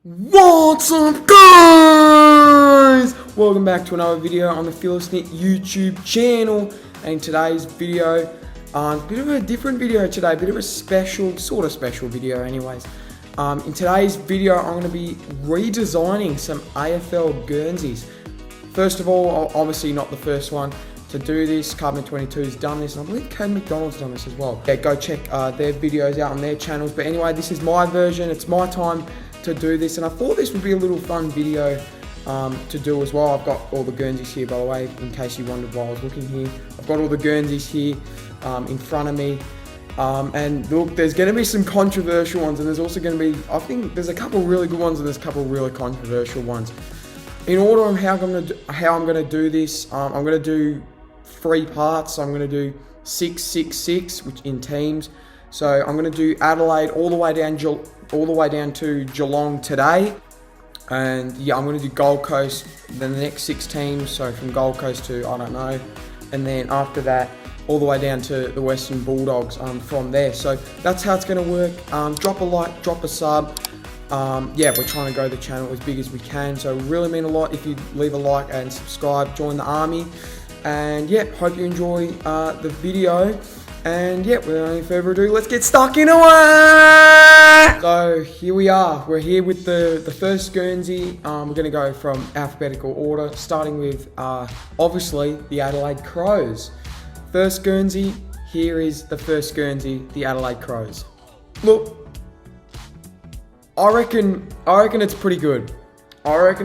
What's up, guys? Welcome back to another video on the Philistine YouTube channel. And in today's video, a bit of a different video today, a bit of a special, sort of special video anyways. In today's video, I'm going to be redesigning some AFL Guernseys. First of all, obviously not the first one to do this. Carbon 22 has done this, and I believe Kane McDonald's done this as well. Yeah, go check their videos out on their channels. But anyway, this is my version. It's my time to do this, and I thought this would be a little fun video to do as well. I've got all the Guernseys here, by the way, in case you wondered why I was looking here. I've got all the Guernseys here in front of me. And look, there's going to be some controversial ones, and there's also going to be, I think there's a couple really good ones and there's a couple really controversial ones. In order of how I'm going to do this, I'm going to do 3 parts. I'm going to do 6, 6, 6, which in teams. So I'm going to do Adelaide all the way down to Geelong today, and yeah, I'm going to do Gold Coast, then the next 6 teams. So from Gold Coast to I don't know, and then after that, all the way down to the Western Bulldogs from there. So that's how it's going to work. Drop a like, drop a sub. Yeah, we're trying to grow the channel as big as we can, so it really mean a lot if you leave a like and subscribe, join the army. And yeah, hope you enjoy the video. And yeah, without any further ado, let's get stuck into it! So here we are. We're here with the first Guernsey. We're going to go from alphabetical order, starting with obviously the Adelaide Crows. First Guernsey, here is the first Guernsey, the Adelaide Crows. Look, I reckon it's pretty good. I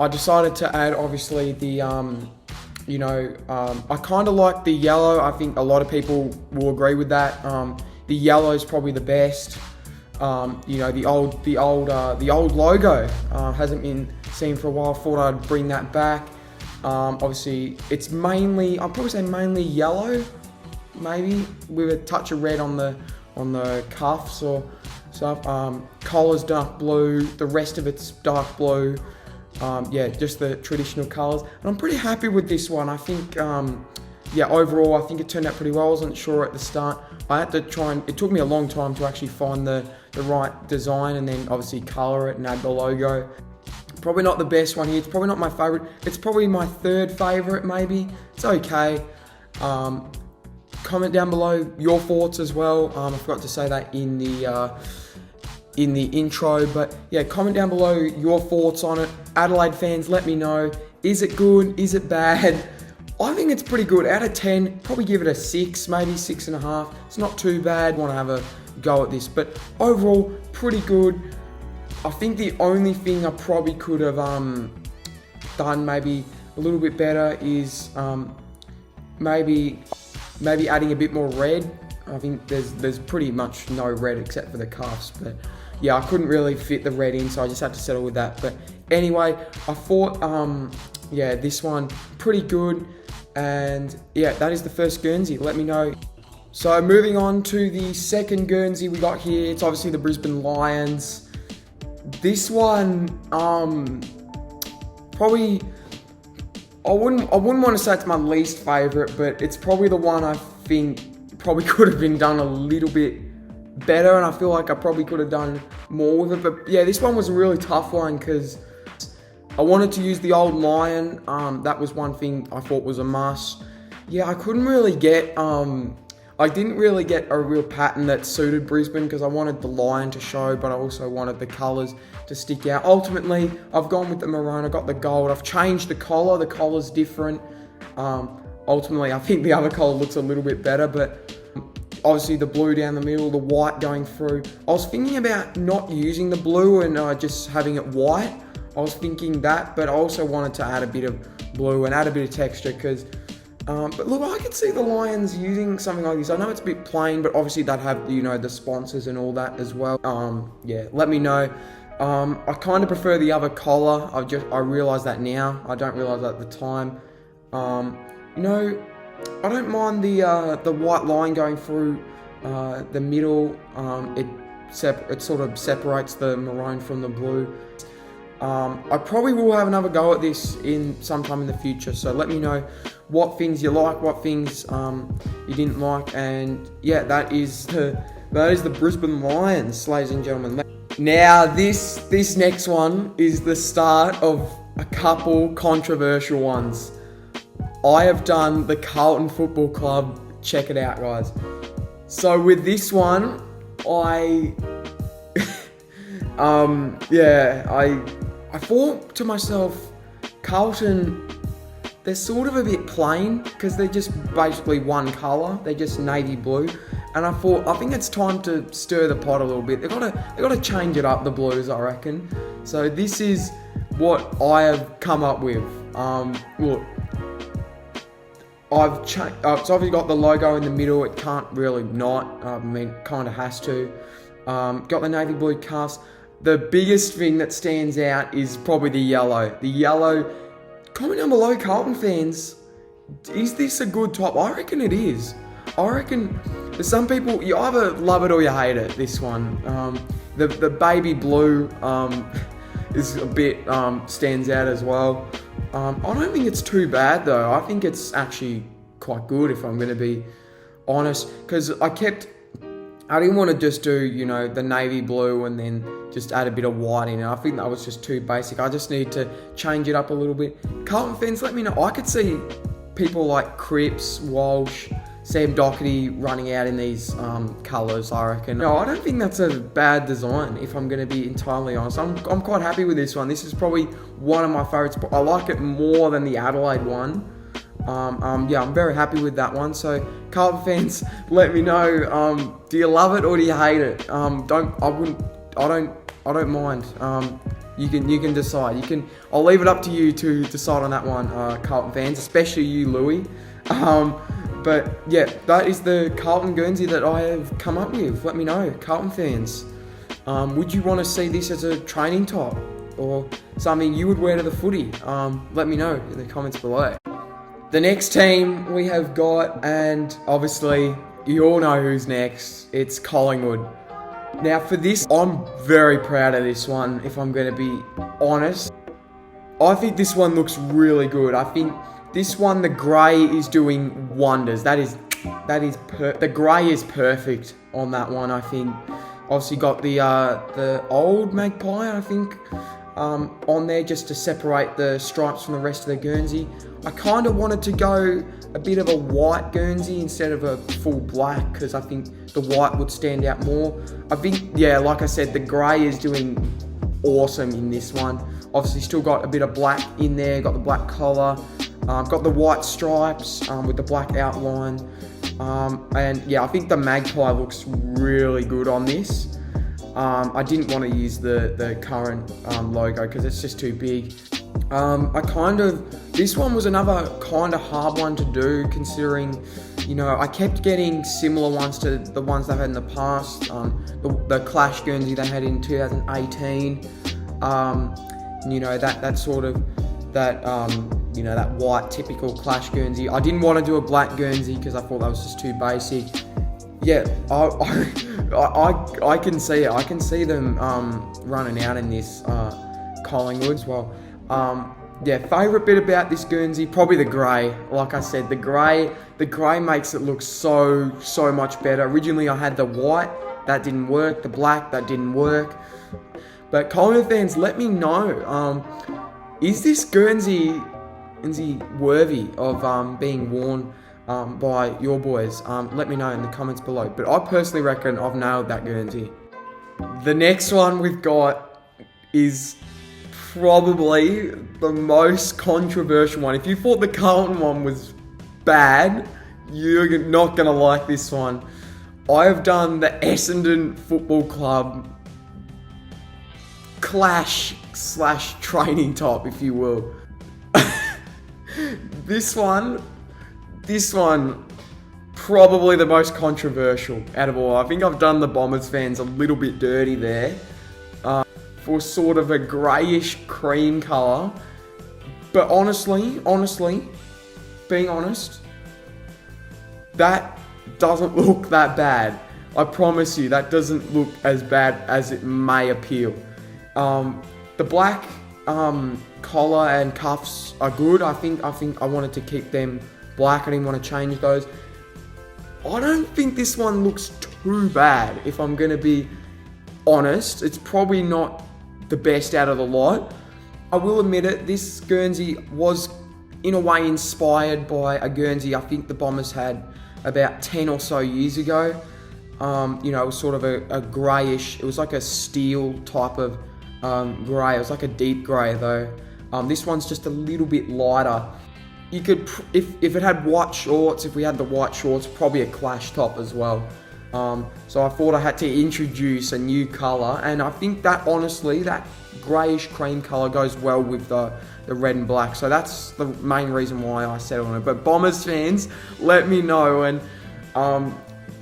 decided to add obviously the I kind of like the yellow. I think a lot of people will agree with that. The yellow is probably the best. The old logo hasn't been seen for a while. Thought I'd bring that back. Obviously, it's mainly, I'd probably say mainly yellow, maybe with a touch of red on the cuffs or stuff. Collar's dark blue. The rest of it's dark blue. Yeah, just the traditional colours, and I'm pretty happy with this one. I think, overall, I think it turned out pretty well. I wasn't sure at the start. I had to try and, it took me a long time to actually find the right design, and then obviously colour it and add the logo. Probably not the best one here. It's probably not my favourite. It's probably my 3rd favourite, maybe. It's okay. Comment down below your thoughts as well. I forgot to say that in the intro, but yeah, comment down below your thoughts on it. Adelaide fans, let me know. Is it good? Is it bad? I think it's pretty good. Out of 10, probably give it a 6, maybe 6.5. It's not too bad. Want to have a go at this, but overall, pretty good. I think the only thing I probably could have done maybe a little bit better is maybe adding a bit more red. I think there's pretty much no red except for the cuffs, but yeah, I couldn't really fit the red in, so I just had to settle with that. But anyway, I thought, yeah, this one, pretty good. And yeah, that is the first Guernsey. Let me know. So moving on to the second Guernsey we got here, it's obviously the Brisbane Lions. This one, probably, I wouldn't want to say it's my least favourite, but it's probably the one I think probably could have been done a little bit better, and I feel like I probably could have done more with it. But yeah, this one was a really tough one because I wanted to use the old lion. That was one thing I thought was a must. Yeah, I couldn't really get I didn't really get a real pattern that suited Brisbane because I wanted the lion to show, but I also wanted the colours to stick out. Ultimately, I've gone with the maroon. I got the gold. I've changed the collar. The collar's different. Ultimately, I think the other collar looks a little bit better, but obviously the blue down the middle, the white going through. I was thinking about not using the blue and just having it white. I was thinking that, but I also wanted to add a bit of blue and add a bit of texture because, but look, I could see the Lions using something like this. I know it's a bit plain, but obviously they'd have, the sponsors and all that as well. Yeah, let me know. I kind of prefer the other collar. I realise that now. I don't realise that at the time. I don't mind the white line going through the middle. It sort of separates the maroon from the blue. I probably will have another go at this sometime in the future, so let me know what things you like, what things you didn't like, and yeah, that is the Brisbane Lions, ladies and gentlemen. Now this next one is the start of a couple controversial ones. I have done the Carlton Football Club. Check it out, guys. So with this one, I thought to myself, Carlton, they're sort of a bit plain because they're just basically one colour. They're just navy blue. And I thought, I think it's time to stir the pot a little bit. They've got to change it up, the blues, I reckon. So this is what I have come up with. Look, so obviously got the logo in the middle. It can't really not. I mean, kind of has to. Got the navy blue cuffs. The biggest thing that stands out is probably the yellow. The yellow. Comment down below, Carlton fans. Is this a good top? I reckon it is. I reckon there's some people, you either love it or you hate it, this one. The baby blue is a bit, stands out as well. I don't think it's too bad though. I think it's actually quite good if I'm going to be honest. Because I didn't want to just do, you know, the navy blue and then just add a bit of white in it. I think that was just too basic. I just need to change it up a little bit. Carlton fans, let me know. I could see people like Cripps, Walsh, Sam Doherty running out in these colours, I reckon. No, I don't think that's a bad design, if I'm going to be entirely honest. I'm quite happy with this one. This is probably one of my favourites. I like it more than the Adelaide one. Yeah, I'm very happy with that one. So, Carlton fans, let me know. Do you love it or do you hate it? I don't mind. You can decide. I'll leave it up to you to decide on that one, Carlton fans, especially you, Louis. But yeah, that is the Carlton Guernsey that I have come up with. Let me know, Carlton fans. Would you want to see this as a training top or something you would wear to the footy? Let me know in the comments below. The next team we have got, and obviously you all know who's next. It's Collingwood. Now for this, I'm very proud of this one, if I'm going to be honest. I think this one looks really good. I think this one, the grey is doing wonders. The grey is perfect on that one, I think. Obviously got the old magpie, I think, on there just to separate the stripes from the rest of the Guernsey. I kind of wanted to go a bit of a white Guernsey instead of a full black because I think the white would stand out more. I think, yeah, like I said, the grey is doing awesome in this one. Obviously still got a bit of black in there, got the black collar, got the white stripes with the black outline. And yeah, I think the magpie looks really good on this. I didn't want to use the current logo because it's just too big. This one was another kind of hard one to do considering, you know, I kept getting similar ones to the ones they've had in the past. The Clash Guernsey they had in 2018. You know, that sort of, you know, that white typical Clash Guernsey. I didn't want to do a black Guernsey because I thought that was just too basic. Yeah, I can see it. I can see them running out in this Collingwood as well. Yeah, favourite bit about this Guernsey, probably the grey. Like I said, the grey makes it look so much better. Originally I had the white, that didn't work. The black, that didn't work. But Collingwood fans, let me know, is this Guernsey worthy of being worn by your boys? Let me know in the comments below. But I personally reckon I've nailed that Guernsey. The next one we've got is probably the most controversial one. If you thought the Carlton one was bad, you're not going to like this one. I have done the Essendon Football Club clash/training top, if you will. This one, probably the most controversial out of all. I think I've done the Bombers fans a little bit dirty there. For sort of a greyish cream colour. But honestly, being honest, that doesn't look that bad. I promise you, that doesn't look as bad as it may appear. The black collar and cuffs are good. I think I wanted to keep them black. I didn't want to change those. I don't think this one looks too bad, if I'm going to be honest, it's probably not the best out of the lot. I will admit it, this Guernsey was in a way inspired by a Guernsey I think the Bombers had about 10 or so years ago. You know, it was sort of a greyish, it was like a steel type of grey. It was like a deep grey though. This one's just a little bit lighter. You could, if it had white shorts, if we had the white shorts, probably a clash top as well. So I thought I had to introduce a new colour, and I think that honestly, that greyish cream colour goes well with the red and black. So that's the main reason why I settled on it. But Bombers fans, let me know, and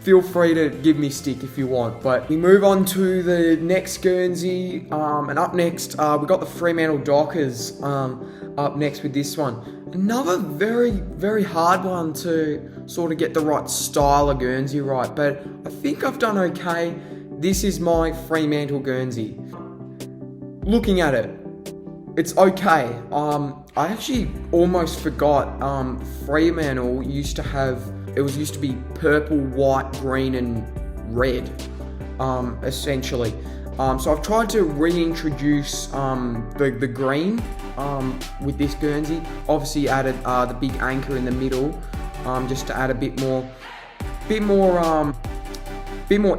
feel free to give me stick if you want. But we move on to the next Guernsey, and up next we got the Fremantle Dockers up next with this one. Another very, very hard one to sort of get the right style of Guernsey right, but I think I've done okay. This is my Fremantle Guernsey. Looking at it, it's okay. I actually almost forgot Fremantle used to be purple, white, green and red, essentially. So I've tried to reintroduce the green with this Guernsey. Obviously added the big anchor in the middle, just to add a bit more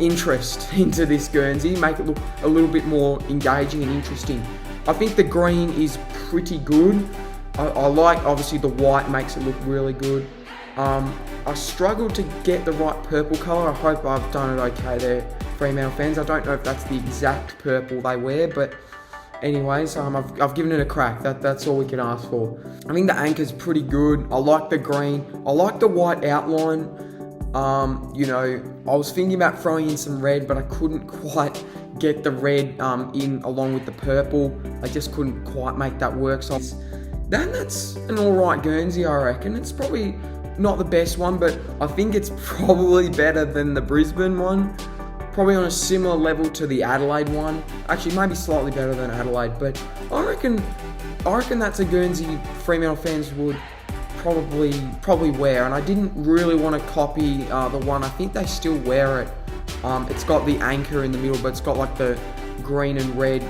interest into this Guernsey, make it look a little bit more engaging and interesting. I think the green is pretty good. I like, obviously the white makes it look really good. I struggled to get the right purple colour. I hope I've done it okay there, Fremantle fans. I don't know if that's the exact purple they wear, but anyways, I've given it a crack. That's all we can ask for. I think the anchor's pretty good. I like the green. I like the white outline. You know, I was thinking about throwing in some red, but I couldn't quite get the red in along with the purple. I just couldn't quite make that work. So that's an alright Guernsey, I reckon. It's probably not the best one, but I think it's probably better than the Brisbane one. Probably on a similar level to the Adelaide one. Actually, maybe slightly better than Adelaide, but I reckon that's a Guernsey Fremantle fans would probably wear. And I didn't really want to copy the one. I think they still wear it. It's got the anchor in the middle, but it's got like the green and red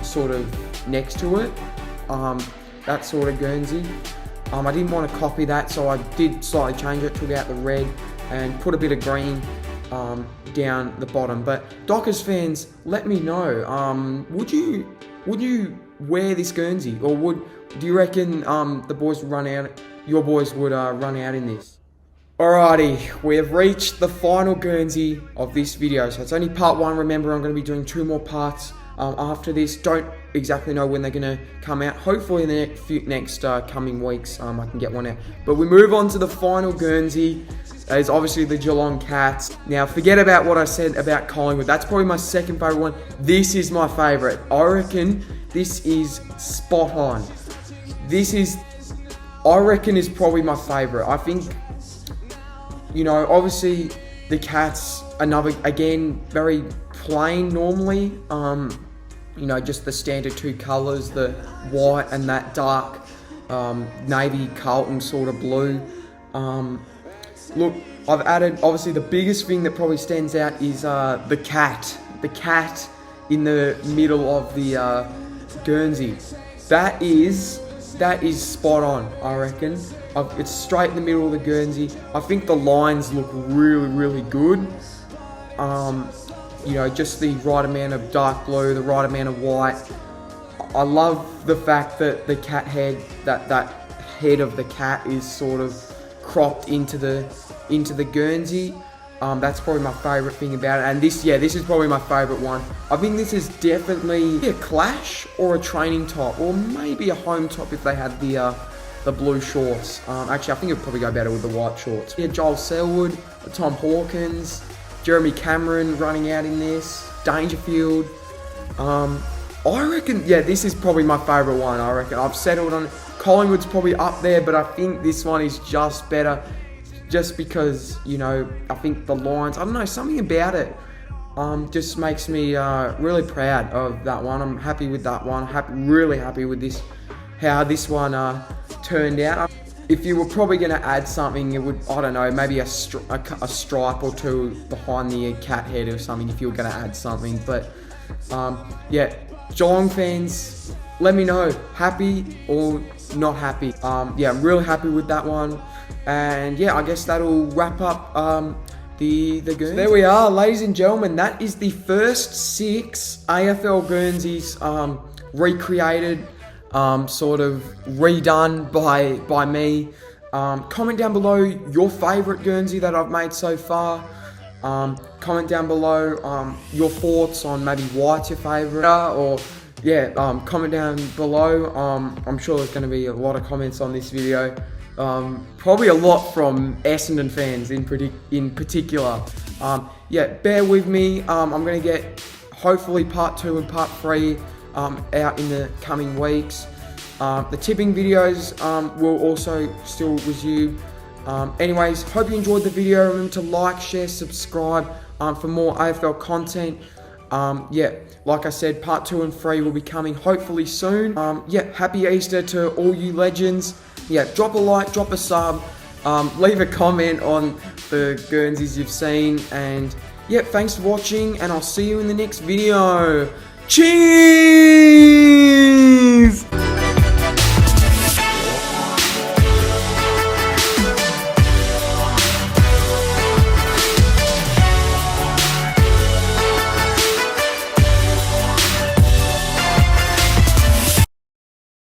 sort of next to it. That sort of Guernsey. I didn't want to copy that, so I did slightly change it, took out the red and put a bit of green down the bottom. But Dockers fans, let me know. Would you wear this Guernsey, or do you reckon the boys would run out? Your boys would run out in this? Alrighty, we have reached the final Guernsey of this video. So it's only part one. Remember, I'm going to be doing 2 more parts after this. Don't exactly know when they're going to come out. Hopefully in the next coming weeks I can get one out. But we move on to the final Guernsey. That is obviously the Geelong Cats. Now forget about what I said about Collingwood. That's probably my second favourite one. This is my favourite. I reckon this is spot on. I reckon is probably my favourite. I think, you know, obviously the Cats, again, very plain normally. You know, just the standard 2 colours, the white and that dark navy Carlton sort of blue. Look, I've added, obviously the biggest thing that probably stands out is the cat. The cat in the middle of the Guernsey. That is spot on, I reckon. It's straight in the middle of the Guernsey. I think the lines look really, really good. You know, just the right amount of dark blue, the right amount of white. I love the fact that the cat head, that head of the cat is sort of cropped into the Guernsey. That's probably my favourite thing about it. And this is probably my favourite one. I think this is definitely a clash or a training top, or maybe a home top if they had the blue shorts. Actually, I think it would probably go better with the white shorts. Yeah, Joel Selwood, Tom Hawkins, Jeremy Cameron running out in this, Dangerfield. I reckon, this is probably my favourite one. I reckon I've settled on it. Collingwood's probably up there, but I think this one is just better. Just because, you know, I think the lines, I don't know, something about it just makes me really proud of that one. I'm happy with that one. Really happy with this, how this one turned out. If you were probably going to add something, it would, I don't know, maybe a stripe or two behind the cat head or something if you were going to add something. But Yeah, Geelong fans, let me know, happy or not happy. Yeah, I'm really happy with that one. And yeah, I guess that'll wrap up the Guernseys. So there we are, ladies and gentlemen. That is the first 6 AFL Guernseys recreated, sort of redone by me. Comment down below your favourite Guernsey that I've made so far. Comment down below your thoughts on maybe why it's your favourite, or yeah, comment down below. I'm sure there's going to be a lot of comments on this video. Probably a lot from Essendon fans in particular. Yeah, bear with me. I'm going to get hopefully part 2 and part 3 out in the coming weeks. The tipping videos will also still resume. Anyways, hope you enjoyed the video. Remember to like, share, subscribe for more AFL content. Yeah, like I said, part 2 and 3 will be coming hopefully soon. Yeah, happy Easter to all you legends. Yeah, drop a like, drop a sub, leave a comment on the Guernseys you've seen, and yeah, thanks for watching, and I'll see you in the next video. Cheers!